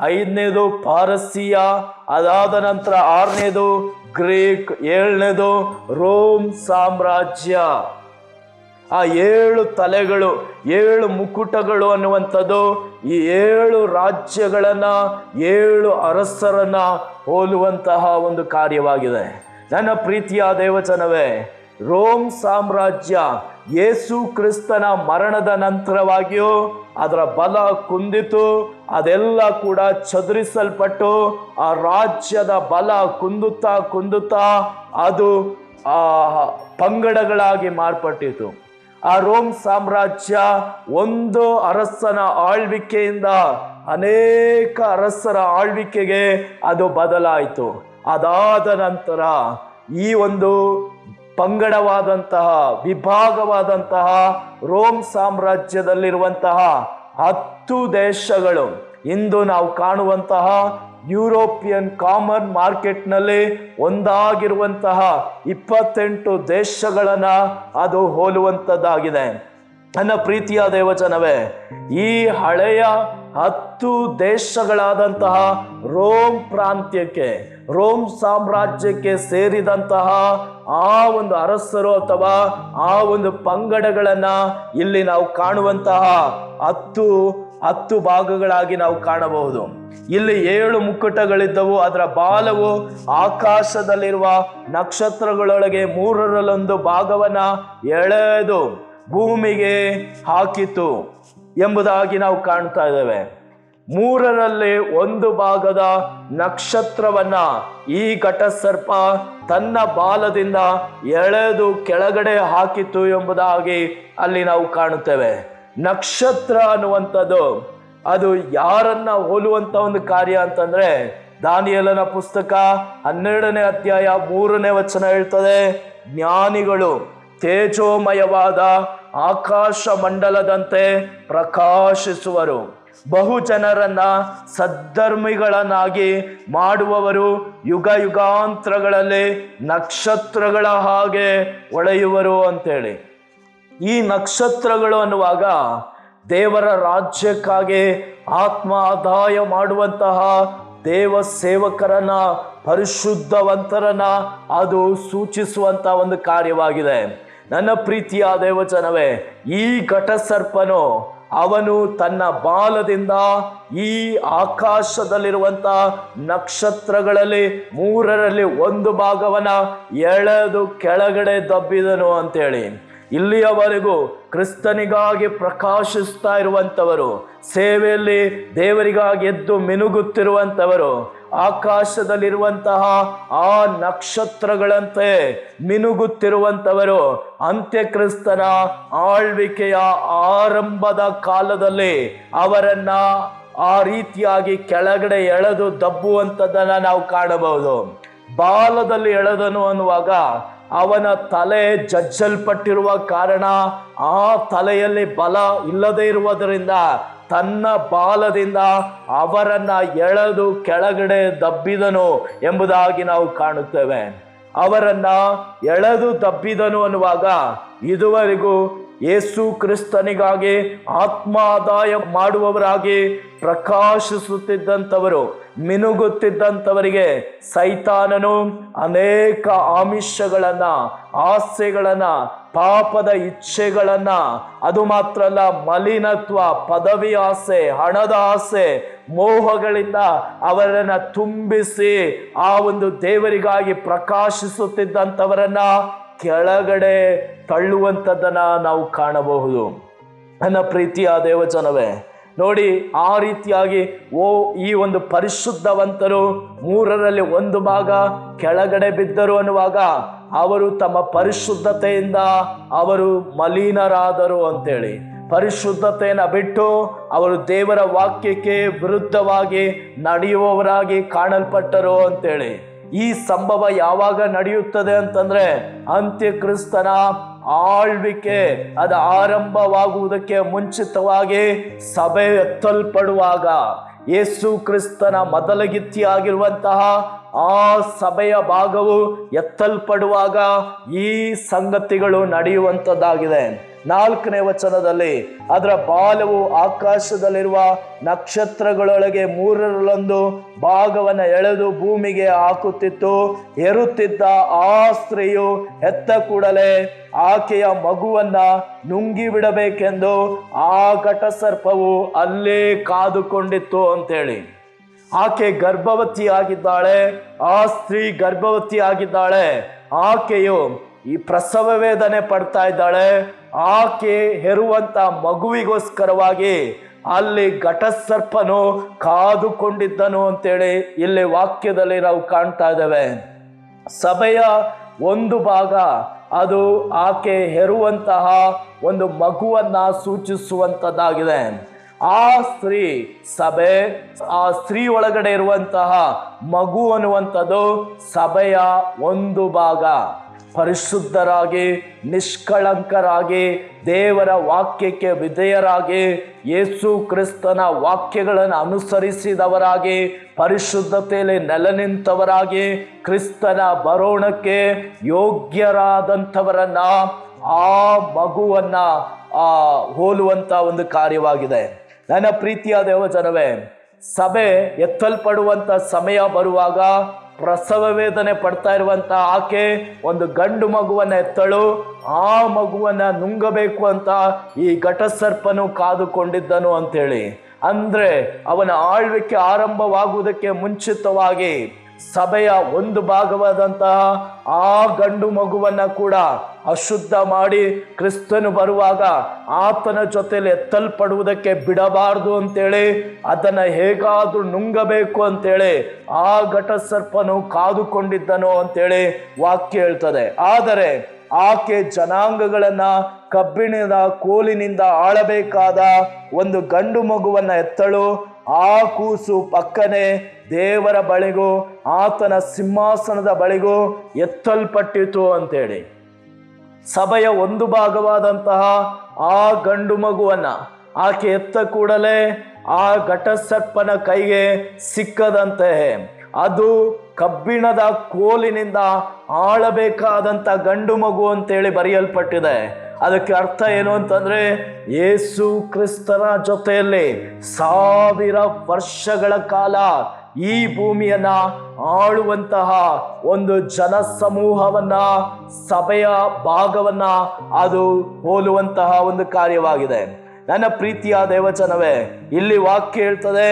5ನೇದು ಪಾರಸಿಯ, ಅದಾದ ನಂತರ 6ನೇದು ಗ್ರೀಕ್, 7ನೇದು ರೋಮ್ ಸಾಮ್ರಾಜ್ಯ. ಆ 7 ತಲೆಗಳು, 7 ಮುಕುಟಗಳು ಅನ್ನುವಂಥದ್ದು ಈ 7 ರಾಜ್ಯಗಳನ್ನ, 7 ಅರಸರನ್ನ ಹೋಲುವಂತಹ ಒಂದು ಕಾರ್ಯವಾಗಿದೆ. ನನ್ನ ಪ್ರೀತಿಯ ದೇವಜನವೇ, ರೋಮ್ ಸಾಮ್ರಾಜ್ಯ ಯೇಸು ಕ್ರಿಸ್ತನ ಮರಣದ ನಂತರವಾಗಿಯೂ ಅದರ ಬಲ ಕುಂದಿತು. ಅದೆಲ್ಲ ಕೂಡ ಚದುರಿಸಲ್ಪಟ್ಟು ಆ ರಾಜ್ಯದ ಬಲ ಕುಂದುತ್ತಾ ಅದು ಪಂಗಡಗಳಾಗಿ ಮಾರ್ಪಟ್ಟಿತು. ಆ ರೋಮ್ ಸಾಮ್ರಾಜ್ಯ ಒಂದು ಅರಸನ ಆಳ್ವಿಕೆಯಿಂದ ಅನೇಕ ಅರಸರ ಆಳ್ವಿಕೆಗೆ ಅದು ಬದಲಾಯಿತು. ಅದಾದ ನಂತರ ಈ ಒಂದು ಪಂಗಡವಾದಂತಹ, ವಿಭಾಗವಾದಂತಹ ರೋಮ್ ಸಾಮ್ರಾಜ್ಯದಲ್ಲಿರುವಂತಹ 10 ದೇಶಗಳು ಇಂದು ನಾವು ಕಾಣುವಂತಹ ಯುರೋಪಿಯನ್ ಕಾಮನ್ ಮಾರ್ಕೆಟ್ನಲ್ಲಿ ಒಂದಾಗಿರುವಂತಹ 28 ದೇಶಗಳನ್ನ ಅದು ಹೋಲುವಂಥದ್ದಾಗಿದೆ. ನನ್ನ ಪ್ರೀತಿಯ ದೇವಜನವೇ, ಈ ಹಳೆಯ 10 ದೇಶಗಳಾದಂತಹ ರೋಮ್ ಪ್ರಾಂತ್ಯಕ್ಕೆ, ರೋಮ್ ಸಾಮ್ರಾಜ್ಯಕ್ಕೆ ಸೇರಿದಂತಹ ಆ ಒಂದು ಅರಸರು ಅಥವಾ ಆ ಒಂದು ಪಂಗಡಗಳನ್ನ ಇಲ್ಲಿ ನಾವು ಕಾಣುವಂತಹ 10 ಭಾಗಗಳಾಗಿ ನಾವು ಕಾಣಬಹುದು. ಇಲ್ಲಿ 7 ಮುಕ್ಕುಟಗಳಿದ್ದವು. ಅದರ ಬಾಲವು ಆಕಾಶದಲ್ಲಿರುವ ನಕ್ಷತ್ರಗಳೊಳಗೆ 1/3 ಭಾಗವನ್ನ ಎಳೆದು ಭೂಮಿಗೆ ಹಾಕಿತು ಎಂಬುದಾಗಿ ನಾವು ಕಾಣ್ತಾ ಇದ್ದೇವೆ. 1/3 ಭಾಗದ ನಕ್ಷತ್ರವನ್ನ ಈ ಘಟಸರ್ಪ ತನ್ನ ಬಾಲದಿಂದ ಎಳೆದು ಕೆಳಗಡೆ ಹಾಕಿತು ಎಂಬುದಾಗಿ ಅಲ್ಲಿ ನಾವು ಕಾಣುತ್ತೇವೆ. ನಕ್ಷತ್ರ ಅನ್ನುವಂಥದ್ದು ಅದು ಯಾರನ್ನ ಹೋಲುವಂತ ಒಂದು ಕಾರ್ಯ ಅಂತಂದ್ರೆ, ದಾನಿಯೇಲನ ಪುಸ್ತಕ 12ನೇ ಅಧ್ಯಾಯ 3ನೇ ವಚನ ಹೇಳ್ತದೆ, ಜ್ಞಾನಿಗಳು ತೇಜೋಮಯವಾದ ಆಕಾಶ ಮಂಡಲದಂತೆ ಪ್ರಕಾಶಿಸುವರು, ಬಹು ಜನರನ್ನ ಸದ್ಧರ್ಮಿಗಳನ್ನಾಗಿ ಮಾಡುವವರು, ಯುಗ ಯುಗಾಂತರಗಳಲ್ಲಿ ನಕ್ಷತ್ರಗಳ ಹಾಗೆ ಹೊಳೆಯುವರು ಅಂತೇಳಿ. ಈ ನಕ್ಷತ್ರಗಳು ಅನ್ನುವಾಗ ದೇವರ ರಾಜ್ಯಕ್ಕಾಗಿ ಆತ್ಮ ಆದಾಯ ಮಾಡುವಂತಹ ದೇವ ಸೇವಕರನ್ನ, ಪರಿಶುದ್ಧವಂತರನ್ನ ಅದು ಸೂಚಿಸುವಂತ ಒಂದು ಕಾರ್ಯವಾಗಿದೆ. ನನ್ನ ಪ್ರೀತಿಯ ದೇವಜನವೇ, ಈ ಘಟಸರ್ಪನು ಅವನು ತನ್ನ ಬಾಲದಿಂದ ಈ ಆಕಾಶದಲ್ಲಿರುವಂತ ನಕ್ಷತ್ರಗಳಲ್ಲಿ 3ರಲ್ಲಿ 1 ಭಾಗವನ್ನ ಎಳೆದು ಕೆಳಗಡೆ ದಬ್ಬಿದನು ಅಂತೇಳಿ. ಇಲ್ಲಿಯವರೆಗೂ ಕ್ರಿಸ್ತನಿಗಾಗಿ ಪ್ರಕಾಶಿಸ್ತಾ ಇರುವಂಥವರು, ಸೇವೆಯಲ್ಲಿ ದೇವರಿಗಾಗಿ ಎದ್ದು ಮಿನುಗುತ್ತಿರುವಂಥವರು, ಆಕಾಶದಲ್ಲಿರುವಂತಹ ಆ ನಕ್ಷತ್ರಗಳಂತೆ ಮಿನುಗುತ್ತಿರುವಂಥವರು, ಅಂತ್ಯಕ್ರಿಸ್ತನ ಆಳ್ವಿಕೆಯ ಆರಂಭದ ಕಾಲದಲ್ಲಿ ಅವರನ್ನ ಆ ರೀತಿಯಾಗಿ ಕೆಳಗಡೆ ಎಳೆದು ದಬ್ಬುವಂಥದ್ದನ್ನ ನಾವು ಕಾಣಬಹುದು. ಬಾಲದಲ್ಲಿ ಎಳೆದನು ಅನ್ನುವಾಗ ಅವನ ತಲೆ ಜಜ್ಜಲ್ಪಟ್ಟಿರುವ ಕಾರಣ ಆ ತಲೆಯಲ್ಲಿ ಬಲ ಇಲ್ಲದೆ ಇರುವುದರಿಂದ ತನ್ನ ಬಾಲದಿಂದ ಅವರನ್ನ ಎಳೆದು ಕೆಳಗಡೆ ದಬ್ಬಿದನು ಎಂಬುದಾಗಿ ನಾವು ಕಾಣುತ್ತೇವೆ. ಅವರನ್ನ ಎಳೆದು ದಬ್ಬಿದನು ಅನ್ನುವಾಗ ಇದುವರೆಗೂ ಯೇಸು ಕ್ರಿಸ್ತನಿಗಾಗಿ ಆತ್ಮಾದಾಯ ಮಾಡುವವರಾಗಿ ಪ್ರಕಾಶಿಸುತ್ತಿದ್ದಂಥವರು, ಮಿನುಗುತ್ತಿದ್ದಂಥವರಿಗೆ ಸೈತಾನನು ಅನೇಕ ಆಮಿಷಗಳನ್ನ, ಆಸೆಗಳನ್ನ, ಪಾಪದ ಇಚ್ಛೆಗಳನ್ನ, ಅದು ಮಾತ್ರ ಅಲ್ಲ ಮಲಿನತ್ವ, ಪದವಿ ಆಸೆ, ಹಣದ ಆಸೆ, ಮೋಹಗಳಿಂದ ಅವರನ್ನ ತುಂಬಿಸಿ ಆ ಒಂದು ದೇವರಿಗಾಗಿ ಪ್ರಕಾಶಿಸುತ್ತಿದ್ದಂಥವರನ್ನ ಕೆಳಗಡೆ ತಳ್ಳುವಂಥದ್ದನ್ನ ನಾವು ಕಾಣಬಹುದು. ನನ್ನ ಪ್ರೀತಿಯ ದೇವಜನವೇ, ನೋಡಿ, ಆ ರೀತಿಯಾಗಿ ಈ ಒಂದು ಪರಿಶುದ್ಧವಂತರು 3ರಲ್ಲಿ 1 ಭಾಗ ಕೆಳಗಡೆ ಬಿದ್ದರು ಅನ್ನುವಾಗ ಅವರು ತಮ್ಮ ಪರಿಶುದ್ಧತೆಯಿಂದ ಅವರು ಮಲಿನರಾದರು ಅಂತೇಳಿ, ಪರಿಶುದ್ಧತೆಯನ್ನು ಬಿಟ್ಟು ಅವರು ದೇವರ ವಾಕ್ಯಕ್ಕೆ ವಿರುದ್ಧವಾಗಿ ನಡೆಯುವವರಾಗಿ ಕಾಣಲ್ಪಟ್ಟರು ಅಂತೇಳಿ. ಈ ಸಂಭವ ಯಾವಾಗ ನಡೆಯುತ್ತದೆ ಅಂತಂದ್ರೆ ಅಂತ್ಯಕ್ರಿಸ್ತನ ಆಳ್ವಿಕೆ ಅದು ಆರಂಭವಾಗುವುದಕ್ಕೆ ಮುಂಚಿತವಾಗಿ ಸಭೆ ಎತ್ತಲ್ಪಡುವಾಗ, ಯೇಸು ಕ್ರಿಸ್ತನ ಮೊದಲಗಿತ್ತಿಯಾಗಿರುವಂತಹ ಆ ಸಭೆಯ ಭಾಗವು ಎತ್ತಲ್ಪಡುವಾಗ ಈ ಸಂಗತಿಗಳು ನಡೆಯುವಂಥದ್ದಾಗಿದೆ. 4ನೇ ವಚನದಲ್ಲಿ ಅದರ ಬಾಲವು ಆಕಾಶದಲ್ಲಿರುವ ನಕ್ಷತ್ರಗಳೊಳಗೆ 3ರಲ್ಲಿ 1 ಭಾಗವನ್ನು ಎಳೆದು ಭೂಮಿಗೆ ಹಾಕುತ್ತಿತ್ತು. ಹೆರುತ್ತಿದ್ದ ಆ ಸ್ತ್ರೀಯು ಹೆತ್ತ ಕೂಡಲೇ ಆಕೆಯ ಮಗುವನ್ನ ನುಂಗಿ ಬಿಡಬೇಕೆಂದು ಆ ಘಟಸರ್ಪವು ಅಲ್ಲೇ ಕಾದುಕೊಂಡಿತ್ತು ಅಂತೇಳಿ. ಆಕೆ ಗರ್ಭವತಿಯಾಗಿದ್ದಾಳೆ, ಆ ಸ್ತ್ರೀ ಗರ್ಭವತಿಯಾಗಿದ್ದಾಳೆ. ಆಕೆಯು ಈ ಪ್ರಸವ ವೇದನೆ ಪಡ್ತಾ ಇದ್ದಾಳೆ. ಆಕೆ ಹೆರುವಂತ ಮಗುವಿಗೋಸ್ಕರವಾಗಿ ಅಲ್ಲಿ ಘಟಸರ್ಪನು ಕಾದುಕೊಂಡಿದ್ದನು ಅಂತೇಳಿ ಇಲ್ಲಿ ವಾಕ್ಯದಲ್ಲಿ ನಾವು ಕಾಣ್ತಾ ಇದ್ದೇವೆ. ಸಭೆಯ 1 ಭಾಗ ಅದು ಆಕೆ ಹೆರುವಂತಹ ಒಂದು ಮಗುವನ್ನ ಸೂಚಿಸುವಂತದ್ದಾಗಿದೆ. ಆ ಸ್ತ್ರೀ ಸಭೆ, ಆ ಸ್ತ್ರೀ ಒಳಗಡೆ ಇರುವಂತಹ ಮಗು ಅನ್ನುವಂಥದ್ದು ಸಭೆಯ 1 ಭಾಗ. ಪರಿಶುದ್ಧರಾಗಿ, ನಿಷ್ಕಳಂಕರಾಗಿ, ದೇವರ ವಾಕ್ಯಕ್ಕೆ ವಿಧೇಯರಾಗಿ, ಯೇಸು ಕ್ರಿಸ್ತನ ವಾಕ್ಯಗಳನ್ನು ಅನುಸರಿಸಿದವರಾಗಿ, ಪರಿಶುದ್ಧತೆಯಲ್ಲಿ ನೆಲೆ ನಿಂತವರಾಗಿ, ಕ್ರಿಸ್ತನ ಬರೋಣಕ್ಕೆ ಯೋಗ್ಯರಾದಂಥವರನ್ನ ಆ ಮಗುವನ್ನ ಹೋಲುವಂತ ಒಂದು ಕಾರ್ಯವಾಗಿದೆ. ನನ್ನ ಪ್ರೀತಿಯ ದೇವಜನವೇ, ಸಭೆ ಎತ್ತಲ್ಪಡುವಂತ ಸಮಯ ಬರುವಾಗ ಪ್ರಸವ ವೇದನೆ ಪಡ್ತಾ ಇರುವಂತ ಆಕೆ ಒಂದು ಗಂಡು ಮಗುವನ್ನ ಎತ್ತಳು. ಆ ಮಗುವನ್ನ ನುಂಗಬೇಕು ಅಂತ ಈ ಘಟಸರ್ಪನು ಕಾದುಕೊಂಡಿದ್ದನು ಅಂತೇಳಿ. ಅಂದ್ರೆ ಅವನ ಆಳ್ವಿಕೆ ಆರಂಭವಾಗುವುದಕ್ಕೆ ಮುಂಚಿತವಾಗಿ ಸಭೆಯ 1 ಭಾಗವಾದಂತಹ ಆ ಗಂಡು ಮಗುವನ್ನ ಕೂಡ ಅಶುದ್ಧ ಮಾಡಿ ಕ್ರಿಸ್ತನು ಬರುವಾಗ ಆತನ ಜೊತೆಯಲ್ಲಿ ಎತ್ತಲ್ಪಡುವುದಕ್ಕೆ ಬಿಡಬಾರದು ಅಂತೇಳಿ ಅದನ್ನ ಹೇಗಾದ್ರೂ ನುಂಗಬೇಕು ಅಂತೇಳಿ ಆ ಘಟಸರ್ಪನು ಕಾದುಕೊಂಡಿದ್ದನು ಅಂತೇಳಿ ವಾಕ್ಯ ಹೇಳ್ತದೆ. ಆದರೆ ಆಕೆ ಜನಾಂಗಗಳನ್ನ ಕಬ್ಬಿಣದ ಕೋಲಿನಿಂದ ಆಳಬೇಕಾದ ಒಂದು ಗಂಡು ಮಗುವನ್ನ ಎತ್ತಳು. ಆ ಕೂಸು ಪಕ್ಕನೆ ದೇವರ ಬಳಿಗೂ ಆತನ ಸಿಂಹಾಸನದ ಬಳಿಗೂ ಎತ್ತಲ್ಪಟ್ಟಿತು ಅಂತೇಳಿ. ಸಭೆಯ 1 ಭಾಗವಾದಂತಹ ಆ ಗಂಡು ಮಗುವನ್ನ ಆಕೆ ಎತ್ತ ಕೂಡಲೇ ಆ ಘಟಸರ್ಪನ ಕೈಗೆ ಸಿಕ್ಕದಂತೆ ಅದು ಕಬ್ಬಿಣದ ಕೋಲಿನಿಂದ ಆಳಬೇಕಾದಂತ ಗಂಡು ಮಗು ಅಂತೇಳಿ ಬರೆಯಲ್ಪಟ್ಟಿದೆ. ಅದಕ್ಕೆ ಅರ್ಥ ಏನು ಅಂತಂದ್ರೆ, ಯೇಸು ಕ್ರಿಸ್ತನ ಜೊತೆಯಲ್ಲಿ 1000 ವರ್ಷಗಳ ಕಾಲ ಈ ಭೂಮಿಯನ್ನ ಆಳುವಂತಹ ಒಂದು ಜನಸಮೂಹವನ್ನ, ಸಭೆಯ ಭಾಗವನ್ನ ಅದು ಹೋಲುವಂತಹ ಒಂದು ಕಾರ್ಯವಾಗಿದೆ. ನನ್ನ ಪ್ರೀತಿಯ ದೇವಜನವೇ, ಇಲ್ಲಿ ವಾಕ್ಯ ಹೇಳ್ತದೆ,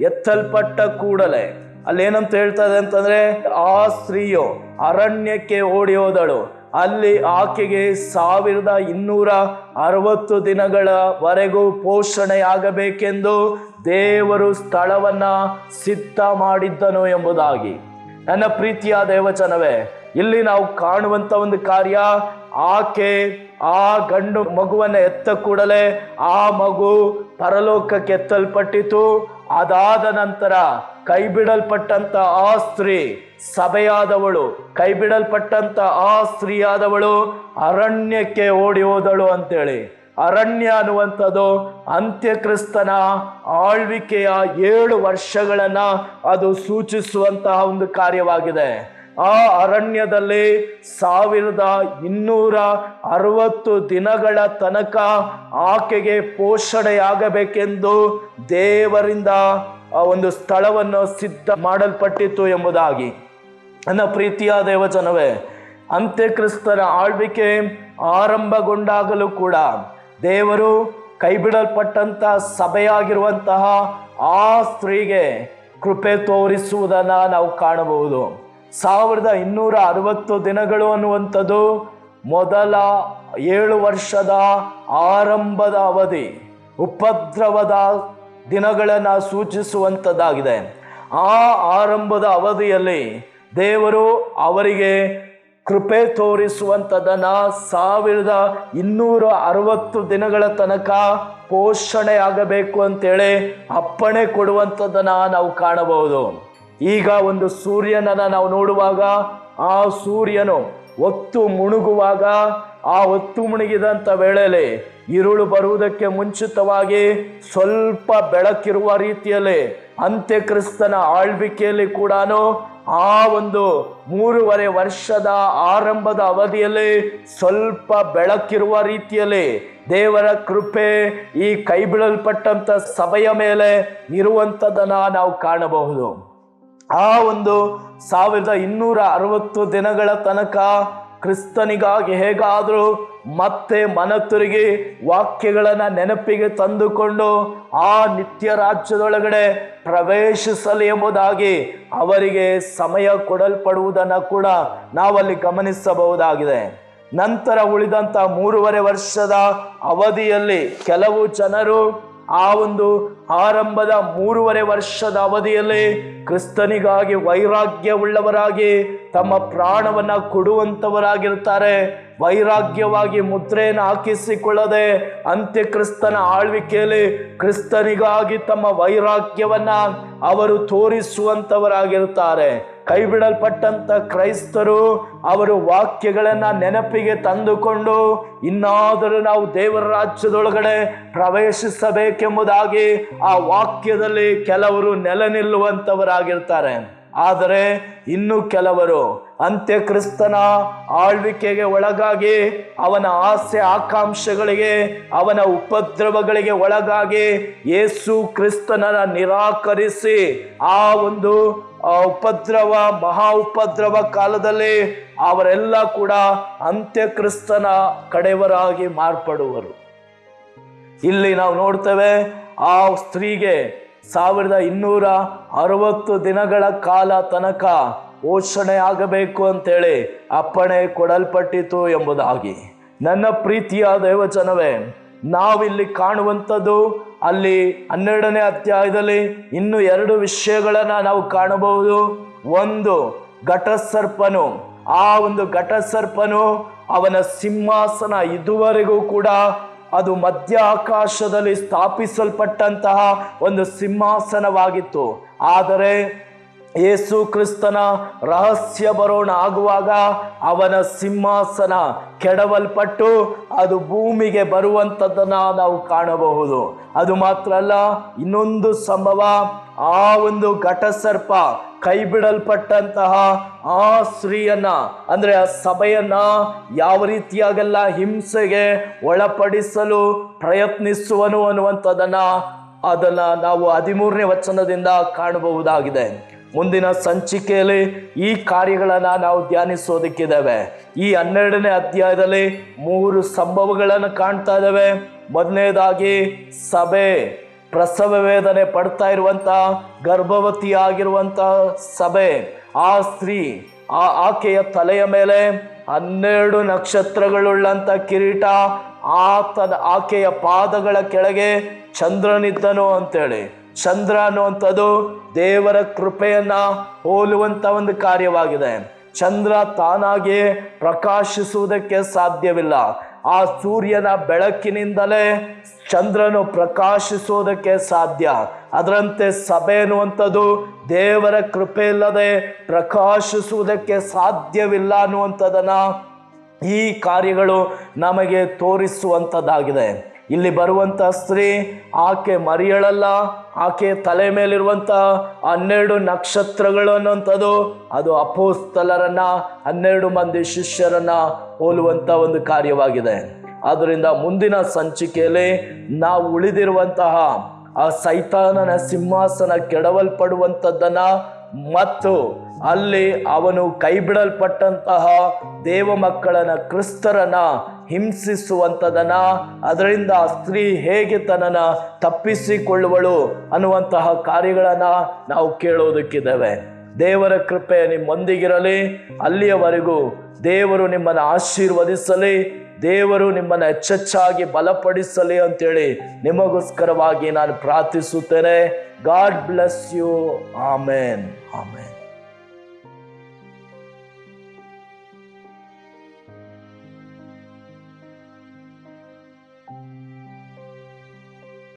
ಎತ್ತಲ್ಪಟ್ಟ ಕೂಡಲೇ, ಅಲ್ಲೇನಂತ ಹೇಳ್ತದೆ ಅಂತಂದ್ರೆ, ಆ ಸ್ತ್ರೀಯು ಅರಣ್ಯಕ್ಕೆ ಓಡಿ ಹೋದಳು. ಅಲ್ಲಿ ಆಕೆಗೆ 1260 ದಿನಗಳವರೆಗೂ ಪೋಷಣೆಯಾಗಬೇಕೆಂದು ದೇವರು ಸ್ಥಳವನ್ನ ಸಿದ್ಧ ಮಾಡಿದ್ದನು ಎಂಬುದಾಗಿ. ನನ್ನ ಪ್ರೀತಿಯ ದೇವಜನವೇ, ಇಲ್ಲಿ ನಾವು ಕಾಣುವಂತ ಒಂದು ಕಾರ್ಯ, ಆಕೆ ಆ ಗಂಡು ಮಗುವನ್ನ ಎತ್ತ ಕೂಡಲೇ ಆ ಮಗು ಪರಲೋಕಕ್ಕೆ ಎತ್ತಲ್ಪಟ್ಟಿತು. ಅದಾದ ನಂತರ ಕೈಬಿಡಲ್ಪಟ್ಟಂತ ಆ ಸ್ತ್ರೀ, ಸಭೆಯಾದವಳು, ಕೈಬಿಡಲ್ಪಟ್ಟಂತ ಆ ಸ್ತ್ರೀಯಾದವಳು ಅರಣ್ಯಕ್ಕೆ ಓಡಿ ಹೋದಳು ಅಂತೇಳಿ. ಅರಣ್ಯ ಅನ್ನುವಂಥದ್ದು ಅಂತ್ಯಕ್ರಿಸ್ತನ ಆಳ್ವಿಕೆಯ 7 ವರ್ಷಗಳನ್ನ ಅದು ಸೂಚಿಸುವಂತಹ ಒಂದು ಕಾರ್ಯವಾಗಿದೆ. ಆ ಅರಣ್ಯದಲ್ಲಿ 1260 ದಿನಗಳ ತನಕ ಆಕೆಗೆ ಪೋಷಣೆಯಾಗಬೇಕೆಂದು ದೇವರಿಂದ ಒಂದು ಸ್ಥಳವನ್ನು ಸಿದ್ಧ ಮಾಡಲ್ಪಟ್ಟಿತು ಎಂಬುದಾಗಿ. ನನ್ನ ಪ್ರೀತಿಯ ದೇವಜನವೇ, ಅಂತ್ಯಕ್ರಿಸ್ತನ ಆಳ್ವಿಕೆ ಆರಂಭಗೊಂಡಾಗಲೂ ಕೂಡ ದೇವರು ಕೈಬಿಡಲ್ಪಟ್ಟಂತ ಸಭೆಯಾಗಿರುವಂತಹ ಆ ಸ್ತ್ರೀಗೆ ಕೃಪೆ ತೋರಿಸುವುದನ್ನು ನಾವು ಕಾಣಬಹುದು. 1260 ದಿನಗಳು ಅನ್ನುವಂಥದ್ದು ಮೊದಲ 7 ವರ್ಷದ ಆರಂಭದ ಅವಧಿ, ಉಪದ್ರವದ ದಿನಗಳನ್ನು ಸೂಚಿಸುವಂಥದ್ದಾಗಿದೆ. ಆ ಆರಂಭದ ಅವಧಿಯಲ್ಲಿ ದೇವರು ಅವರಿಗೆ ಕೃಪೆ ತೋರಿಸುವಂಥದ್ದನ್ನ 1260 ದಿನಗಳ ತನಕ ಪೋಷಣೆ ಆಗಬೇಕು ಅಂತೇಳಿ ಅಪ್ಪಣೆ ಕೊಡುವಂಥದ್ದನ್ನ ನಾವು ಕಾಣಬಹುದು. ಈಗ ಒಂದು ಸೂರ್ಯನನ್ನ ನಾವು ನೋಡುವಾಗ, ಆ ಸೂರ್ಯನು ಹೊತ್ತು ಮುಳುಗುವಾಗ, ಆ ಹೊತ್ತು ಮುಳುಗಿದಂಥ ವೇಳೆಯಲ್ಲಿ ഇരുಳು ಬರುವುದಕ್ಕೆ ಮುಂಚಿತವಾಗಿ ಸ್ವಲ್ಪ ಬೆಳಕಿರುವ ರೀತಿಯಲ್ಲಿ ಅಂತ್ಯಕ್ರಿಸ್ತನ ಆಳ್ವಿಕೆಯಲ್ಲಿ ಕೂಡ ಆ ಒಂದು 3.5 ವರ್ಷದ ಆರಂಭದ ಅವಧಿಯಲ್ಲಿ ಸ್ವಲ್ಪ ಬೆಳಕಿರುವ ರೀತಿಯಲ್ಲಿ ದೇವರ ಕೃಪೆ ಈ ಕೈಬಿಡಲ್ಪಟ್ಟಂತ ಸಭೆಯ ಮೇಲೆ ಇರುವಂಥದ್ದನ್ನ ನಾವು ಕಾಣಬಹುದು. ಆ ಒಂದು 1260 ದಿನಗಳ ತನಕ ಕ್ರಿಸ್ತನಿಗಾಗಿ ಹೇಗಾದರೂ ಮತ್ತೆ ಮನತಿರುಗಿ ವಾಕ್ಯಗಳನ್ನು ನೆನಪಿಗೆ ತಂದುಕೊಂಡು ಆ ನಿತ್ಯ ರಾಜ್ಯದೊಳಗಡೆ ಪ್ರವೇಶಿಸಲಿ ಎಂಬುದಾಗಿ ಅವರಿಗೆ ಸಮಯ ಕೊಡಲ್ಪಡುವುದನ್ನು ಕೂಡ ನಾವಲ್ಲಿ ಗಮನಿಸಬಹುದಾಗಿದೆ. ನಂತರ ಉಳಿದಂಥ 3.5 ವರ್ಷದ ಅವಧಿಯಲ್ಲಿ ಕೆಲವು ಜನರು ಆ ಒಂದು ಆರಂಭದ 3.5 ವರ್ಷದ ಅವಧಿಯಲ್ಲಿ ಕ್ರಿಸ್ತನಿಗಾಗಿ ವೈರಾಗ್ಯವುಳ್ಳವರಾಗಿ ತಮ್ಮ ಪ್ರಾಣವನ್ನ ಕೊಡುವಂಥವರಾಗಿರ್ತಾರೆ. ವೈರಾಗ್ಯವಾಗಿ ಮುದ್ರೆಯನ್ನು ಹಾಕಿಸಿಕೊಳ್ಳದೆ ಅಂತ್ಯಕ್ರಿಸ್ತನ ಆಳ್ವಿಕೆಯಲ್ಲಿ ಕ್ರಿಸ್ತನಿಗಾಗಿ ತಮ್ಮ ವೈರಾಗ್ಯವನ್ನ ಅವರು ತೋರಿಸುವಂಥವರಾಗಿರ್ತಾರೆ. ಕೈಬಿಡಲ್ಪಟ್ಟಂತ ಕ್ರೈಸ್ತರು ಅವರು ವಾಕ್ಯಗಳನ್ನ ನೆನಪಿಗೆ ತಂದುಕೊಂಡು ಇನ್ನಾದರೂ ನಾವು ದೇವರ ರಾಜ್ಯದೊಳಗಡೆ ಪ್ರವೇಶಿಸಬೇಕೆಂಬುದಾಗಿ ಆ ವಾಕ್ಯದಲ್ಲಿ ಕೆಲವರು ನೆಲೆ ನಿಲ್ಲುವಂಥವರಾಗಿರ್ತಾರೆ. ಆದರೆ ಇನ್ನು ಕೆಲವರು ಅಂತ್ಯಕ್ರಿಸ್ತನ ಆಳ್ವಿಕೆಗೆ ಒಳಗಾಗಿ, ಅವನ ಆಸೆ ಆಕಾಂಕ್ಷೆಗಳಿಗೆ, ಅವನ ಉಪದ್ರವಗಳಿಗೆ ಒಳಗಾಗಿ ಯೇಸು ಕ್ರಿಸ್ತನನ್ನ ನಿರಾಕರಿಸಿ ಆ ಒಂದು ಉಪದ್ರವ, ಮಹಾ ಉಪದ್ರವ ಕಾಲದಲ್ಲಿ ಅವರೆಲ್ಲ ಕೂಡ ಅಂತ್ಯಕ್ರಿಸ್ತನ ಕಡೆಯವರಾಗಿ ಮಾರ್ಪಡುವರು. ಇಲ್ಲಿ ನಾವು ನೋಡ್ತೇವೆ, ಆ ಸ್ತ್ರೀಗೆ 1260 ದಿನಗಳ ಕಾಲ ತನಕ ಪೋಷಣೆ ಆಗಬೇಕು ಅಂತೇಳಿ ಅಪ್ಪಣೆ ಕೊಡಲ್ಪಟ್ಟಿತು ಎಂಬುದಾಗಿ. ನನ್ನ ಪ್ರೀತಿಯ ದೇವಜನವೇ, ನಾವಿಲ್ಲಿ ಕಾಣುವಂಥದ್ದು ಅಲ್ಲಿ 12ನೇ ಅಧ್ಯಾಯದಲ್ಲಿ ಇನ್ನು 2 ವಿಷಯಗಳನ್ನು ನಾವು ಕಾಣಬಹುದು. ಒಂದು, ಘಟಸರ್ಪನು. ಆ ಒಂದು ಘಟಸರ್ಪನು ಅವನ ಸಿಂಹಾಸನ ಇದುವರೆಗೂ ಕೂಡ ಅದು ಮಧ್ಯ ಆಕಾಶದಲ್ಲಿ ಸ್ಥಾಪಿಸಲ್ಪಟ್ಟಂತಹ ಒಂದು ಸಿಂಹಾಸನವಾಗಿತ್ತು. ಆದರೆ ಯೇಸು ಕ್ರಿಸ್ತನ ರಹಸ್ಯ ಬರೋಣ ಆಗುವಾಗ ಅವನ ಸಿಂಹಾಸನ ಕೆಡವಲ್ಪಟ್ಟು ಅದು ಭೂಮಿಗೆ ಬರುವಂಥದ್ದನ್ನು ನಾವು ಕಾಣಬಹುದು. ಅದು ಮಾತ್ರ ಅಲ್ಲ, ಇನ್ನೊಂದು ಸಂಭವ, ಆ ಒಂದು ಘಟಸರ್ಪ ಕೈ ಬಿಡಲ್ಪಟ್ಟಂತಹ ಆ ಸ್ತ್ರೀಯನ್ನ ಅಂದ್ರೆ ಆ ಸಭೆಯನ್ನ ಯಾವ ರೀತಿಯಾಗೆಲ್ಲ ಹಿಂಸೆಗೆ ಒಳಪಡಿಸಲು ಪ್ರಯತ್ನಿಸುವನು ಅದನ್ನ ನಾವು 13ನೇ ವಚನದಿಂದ ಕಾಣಬಹುದಾಗಿದೆ. ಮುಂದಿನ ಸಂಚಿಕೆಯಲ್ಲಿ ಈ ಕಾರ್ಯಗಳನ್ನು ನಾವು ಧ್ಯಾನಿಸೋದಕ್ಕಿದ್ದೇವೆ. ಈ 12ನೇ ಅಧ್ಯಾಯದಲ್ಲಿ 3 ಸಂಭವಗಳನ್ನು ಕಾಣ್ತಾ ಇದ್ದೇವೆ. ಮೊದಲನೇದಾಗಿ ಸಭೆ ಪ್ರಸವ ವೇದನೆ ಪಡ್ತಾ ಇರುವಂತ ಗರ್ಭವತಿ ಆಗಿರುವಂತ ಸಭೆ, ಆ ಸ್ತ್ರೀ ಆಕೆಯ ತಲೆಯ ಮೇಲೆ 12 ನಕ್ಷತ್ರಗಳುಳ್ಳಂತ ಕಿರೀಟ, ಆಕೆಯ ಪಾದಗಳ ಕೆಳಗೆ ಚಂದ್ರನಿದ್ದನು ಅಂತೇಳಿ. ಚಂದ್ರ ಅನ್ನುವಂಥದ್ದು ದೇವರ ಕೃಪೆಯನ್ನ ಹೋಲುವಂತ ಒಂದು ಕಾರ್ಯವಾಗಿದೆ. ಚಂದ್ರ ತಾನಾಗಿ ಪ್ರಕಾಶಿಸುವುದಕ್ಕೆ ಸಾಧ್ಯವಿಲ್ಲ. ಆ ಸೂರ್ಯನ ಬೆಳಕಿನಿಂದಲೇ ಚಂದ್ರನು ಪ್ರಕಾಶಿಸುವುದಕ್ಕೆ ಸಾಧ್ಯ. ಅದರಂತೆ ಸಭೆ ಅನ್ನುವಂಥದ್ದು ದೇವರ ಕೃಪೆ ಇಲ್ಲದೆ ಪ್ರಕಾಶಿಸುವುದಕ್ಕೆ ಸಾಧ್ಯವಿಲ್ಲ ಅನ್ನುವಂಥದ್ದನ್ನ ಈ ಕಾರ್ಯಗಳು ನಮಗೆ ತೋರಿಸುವಂಥದ್ದಾಗಿದೆ. ಇಲ್ಲಿ ಬರುವಂತ ಸ್ತ್ರೀ ಆಕೆ ಮರಿಯಳಲ್ಲ, ಆಕೆ ತಲೆ ಮೇಲಿರುವಂತ 12 ನಕ್ಷತ್ರಗಳು ಅನ್ನುವಂಥದ್ದು ಅದು ಅಪೊಸ್ತಲರನ್ನ 12 ಮಂದಿ ಶಿಷ್ಯರನ್ನ ಹೋಲುವಂತ ಒಂದು ಕಾರ್ಯವಾಗಿದೆ. ಆದ್ದರಿಂದ ಮುಂದಿನ ಸಂಚಿಕೆಯಲ್ಲಿ ನಾವು ಉಳಿದಿರುವಂತಹ ಆ ಸೈತಾನನ ಸಿಂಹಾಸನ ಕೆಡವಲ್ಪಡುವಂಥದ್ದನ್ನ ಮತ್ತು ಅಲ್ಲಿ ಅವನು ಕೈಬಿಡಲ್ಪಟ್ಟಂತಹ ದೇವ ಮಕ್ಕಳನ್ನ ಕ್ರಿಸ್ತರನ್ನ ಹಿಂಸಿಸುವಂಥದನ್ನ, ಅದರಿಂದ ಆ ಸ್ತ್ರೀ ಹೇಗೆ ತನ್ನನ್ನು ತಪ್ಪಿಸಿಕೊಳ್ಳುವಳು ಅನ್ನುವಂತಹ ಕಾರ್ಯಗಳನ್ನ ನಾವು ಕೇಳೋದಕ್ಕಿದ್ದೇವೆ. ದೇವರ ಕೃಪೆ ನಿಮ್ಮೊಂದಿಗಿರಲಿ. ಅಲ್ಲಿಯವರೆಗೂ ದೇವರು ನಿಮ್ಮನ್ನು ಆಶೀರ್ವದಿಸಲಿ, ದೇವರು ನಿಮ್ಮನ್ನು ಹೆಚ್ಚೆಚ್ಚಾಗಿ ಬಲಪಡಿಸಲಿ ಅಂತೇಳಿ ನಿಮಗೋಸ್ಕರವಾಗಿ ನಾನು ಪ್ರಾರ್ಥಿಸುತ್ತೇನೆ. God bless you. ಆಮೇನ್. ಆಮೇನ್.